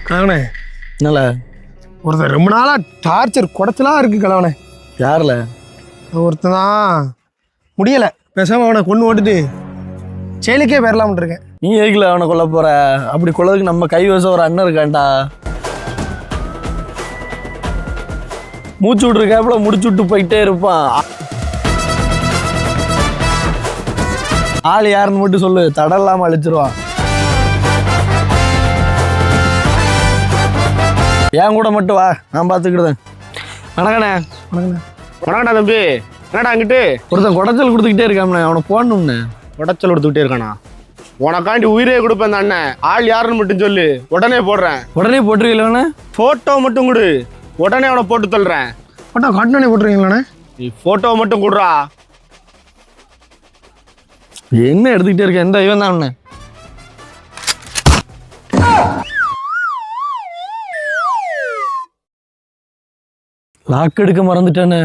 கலவனே என்னல ஒருத்தர் ரொம்ப நாளா டார்ச்சர் குடைச்சலா இருக்கு கலவனே. யாருல? ஒருத்தன் தான் முடியலை, பேசாம அவனை கொண்டு ஓட்டுட்டு செயலுக்கே பெறலாம்னு இருக்கேன். நீ எதுக்குல அவனை கொல்ல போற? அப்படி கொள்ளதுக்கு நம்ம கைவசம் ஒரு அண்ணன் இருக்கான்டா. மூச்சு விட்டுருக்காப்புல முடிச்சு விட்டு போயிட்டே இருப்பான். ஆள் யாருன்னு மட்டும் சொல்லு, தடம் இல்லாம அழிச்சிருவான். என் கூட மட்டும் வா, நான் பார்த்துக்கிடுதேன். வணக்கண்ணே. வணக்கண்ணே. வணக்கண்ணா தம்பி. என்னடா அங்கிட்டு ஒருத்தன் குடைச்சல் கொடுத்துக்கிட்டே இருக்காம்ண்ணே, அவனை போடணும்ண்ணே. உடச்சல் கொடுத்துக்கிட்டே இருக்கானா? உனக்காண்டி உயிரே கொடுப்பேன் அந்த அண்ணன். ஆள் யாருன்னு மட்டும் சொல்லு, உடனே போடுறேன். உடனே போட்டுருக்கீங்களே? போட்டோ மட்டும் கொடு, உடனே அவனை போட்டு தள்ளுறேன். பட்டா காட்டினே போட்டுருக்கீங்களாண்ணே? நீ போட்டோ மட்டும் கொடுறா. என்ன எடுத்துக்கிட்டே இருக்க? எந்த இவன் தான் அண்ணன். லாக் எடுக்க மறந்துட்டேன்னு.